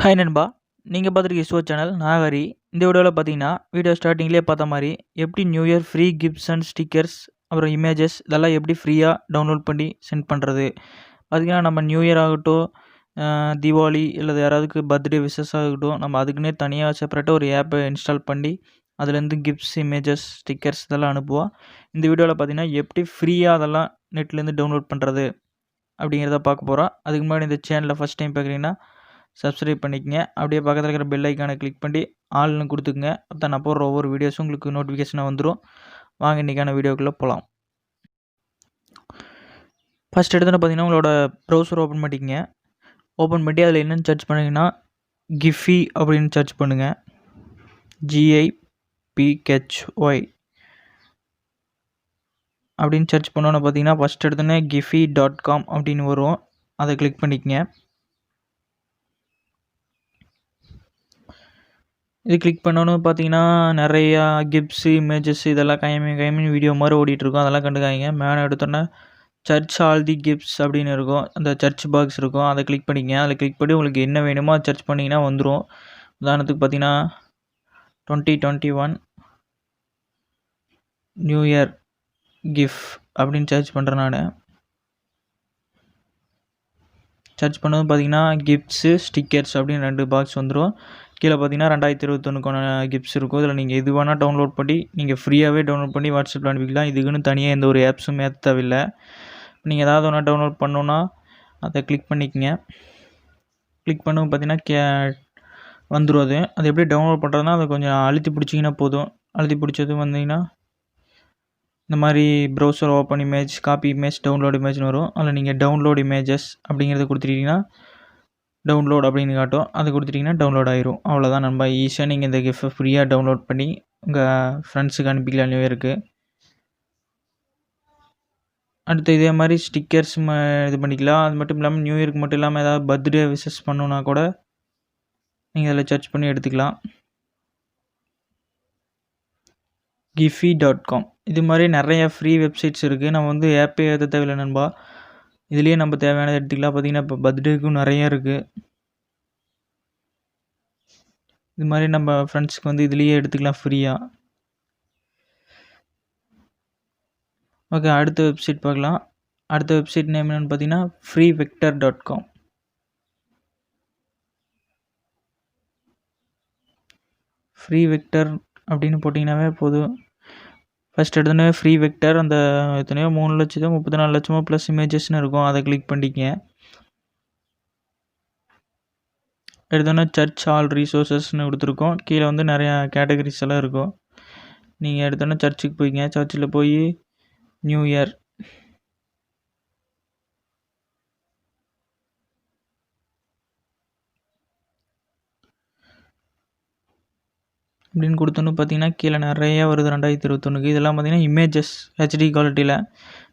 Hi நண்பா, நீங்கள் பார்த்துருக்க இஸ்வோ சேனல். நான் ஹரி. இந்த வீடியோவில் பார்த்தீங்கன்னா வீடியோ ஸ்டார்டிங்லேயே பார்த்த மாதிரி எப்படி new year free gifts and stickers அப்புறம் இமேஜஸ் இதெல்லாம் எப்படி ஃப்ரீயாக டவுன்லோட் பண்ணி சென்ட் பண்ணுறது. பார்த்திங்கன்னா நம்ம நியூ இயர் ஆகட்டும், தீபாவளி இல்லை யாராவதுக்கு பர்த்டே விஷஸ் ஆகட்டும், நம்ம அதுக்குன்னே தனியாக செப்பரேட்டாக ஒரு ஆப்பை இன்ஸ்டால் பண்ணி அதுலேருந்து கிஃப்ட்ஸ், இமேஜஸ், ஸ்டிக்கர்ஸ் இதெல்லாம் அனுப்புவோம். இந்த வீடியோவில் பார்த்தீங்கன்னா எப்படி ஃப்ரீயாக அதெல்லாம் நெட்லேருந்து டவுன்லோட் பண்ணுறது அப்படிங்கிறத பார்க்க போகிறோம். அதுக்கு முன்னாடி இந்த சேனலில் ஃபஸ்ட் டைம் பார்க்குறீங்கன்னா சப்ஸ்கிரைப் பண்ணிக்கங்க. அப்படியே பக்கத்தில் இருக்கிற பெல் ஐக்கானை கிளிக் பண்ணி ஆல்னு கொடுத்துக்குங்க. அப்போ நான் போடுற ஒவ்வொரு வீடியோஸும் உங்களுக்கு நோட்டிஃபிகேஷனாக வந்துடும். வாங்க இன்றைக்கான வீடியோக்குள்ளே போகலாம். ஃபஸ்ட் எடுத்துன்னு பார்த்தீங்கன்னா உங்களோட ப்ரௌசர் ஓப்பன் பண்ணிக்கங்க. ஓப்பன் பண்ணி அதில் என்னென்னு சர்ச் பண்ணிங்கன்னா கிஃபி அப்படின்னு சர்ச் பண்ணுங்கள். GIPHY அப்படின்னு சர்ச் பண்ணோன்னு பார்த்தீங்கன்னா ஃபஸ்ட் எடுத்தோன்னே gifi.com அப்படின்னு வரும். அதை கிளிக் பண்ணிக்கங்க. இது கிளிக் பண்ணோன்னு பார்த்தீங்கன்னா நிறையா கிஃப்ட்ஸு, இமேஜஸ் இதெல்லாம் கைமின் வீடியோ மாதிரி ஓடிட்டுருக்கும். அதெல்லாம் கண்டுக்காதீங்க. மேலே எடுத்தோன்னே சர்ச் ஆல் தி கிஃப்ட்ஸ் அப்படின்னு இருக்கும். அந்த சர்ச் பாக்ஸ் இருக்கும். அதை கிளிக் பண்ணிக்கங்க. அதில் கிளிக் பண்ணி உங்களுக்கு என்ன வேணுமோ அதை சர்ச் பண்ணிங்கன்னா வந்துடும். உதாரணத்துக்கு பார்த்தீங்கன்னா 2021 நியூ இயர் கிஃப்ட் அப்படின்னு சர்ச் பண்ணுறேன் நான். சர்ச் பண்ணது பார்த்தீங்கன்னா கிஃப்ட்ஸு, ஸ்டிக்கர்ஸ் அப்படின்னு 2 பாக்ஸ் வந்துடும். கீழே பார்த்தீங்கன்னா 2021க்கான கிஃப்ட்ஸ் இருக்கும். இதில் நீங்கள் எது வேணால் டவுன்லோட் பண்ணி நீங்கள் ஃப்ரீயாகவே டவுன்லோட் பண்ணி வாட்ஸ்அப்பில் அனுப்பிக்கலாம். இதுக்குன்னு தனியாக எந்த ஒரு ஆப்ஸும் ஏற்ற தேவையில்லை. நீங்கள் ஏதாவது ஒன்று டவுன்லோட் பண்ணணுன்னா அதை கிளிக் பண்ணிக்கங்க. கிளிக் பண்ணவும் பார்த்தீங்கன்னா வந்துடும். அது எப்படி டவுன்லோட் பண்ணுறதுனா அதை கொஞ்சம் அழுத்தி பிடிச்சிங்கன்னா போதும். அழுத்தி பிடிச்சது வந்தீங்கன்னா இந்த மாதிரி browser open image, copy image, download இமேஜ்னு வரும். அதில் நீங்கள் டவுன்லோட் இமேஜஸ் அப்படிங்கிறத கொடுத்துட்டிங்கன்னா டவுன்லோட் அப்படின்னு காட்டும். அது கொடுத்துட்டிங்கன்னா டவுன்லோட் ஆயிரும். அவ்வளோதான். நம்ம ஈஸியாக நீங்கள் இந்த கிஃப்ட்டை ஃப்ரீயாக டவுன்லோட் பண்ணி உங்கள் ஃப்ரெண்ட்ஸுக்கு அனுப்பிக்கலாம் நியூ இயருக்கு. அடுத்து இதே மாதிரி ஸ்டிக்கர்ஸ் இது பண்ணிக்கலாம். அது மட்டும் இல்லாமல் நியூ இயருக்கு மட்டும் இல்லாமல் ஏதாவது பர்த்டே விஷஸ் பண்ணணுன்னா கூட நீங்கள் அதில் சர்ச் பண்ணி எடுத்துக்கலாம். gifi.com இது மாதிரி நிறைய ஃப்ரீ வெப்சைட்ஸ் இருக்குது. நம்ம வந்து ஆப்பே ஏற்ற தேவையில்லை நண்பா. இதுலேயே நம்ம தேவையானதை எடுத்துக்கலாம். பார்த்திங்கன்னா இப்போ பர்த்டேக்கும் நிறைய இருக்குது. இது மாதிரி நம்ம ஃப்ரெண்ட்ஸ்க்கு வந்து இதுலேயே எடுத்துக்கலாம் ஃப்ரீயாக. ஓகே, அடுத்த வெப்சைட் பார்க்கலாம். அடுத்த வெப்சைட் நேம் என்னென்னு பார்த்தீங்கன்னா freevector.com. freevector அப்படின்னு போட்டிங்கன்னாவே போதும். ஃபஸ்ட் எடுத்தோன்னே ஃப்ரீ வெக்டர் அந்த எத்தனையோ 3,34,00,000 ப்ளஸ் இமேஜஸ்னு இருக்கும். அதை கிளிக் பண்ணிக்கங்க. எடுத்தோன்னே சர்ச் ஆல் ரிசோர்ஸஸ்னு கொடுத்துருக்கோம். கீழே வந்து நிறையா கேட்டகரிஸ் எல்லாம் இருக்கும். நீங்கள் எடுத்தோன்னே சர்ச்சுக்கு போய்ங்க. சர்ச்சில் போய் நியூ இயர் அப்படின்னு கொடுத்தோன்னு பார்த்தீங்கன்னா கீழே நிறையா வருது 2021க்கு. இதெல்லாம் பார்த்தீங்கன்னா இமேஜஸ் HD குவாலிட்டியில்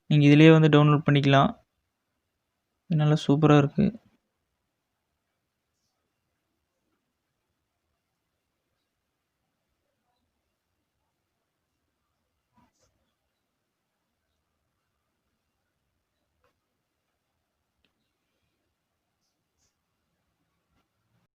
நீங்கள் இதிலேயே வந்து டவுன்லோட் பண்ணிக்கலாம். இது நல்லா சூப்பராக இருக்குது.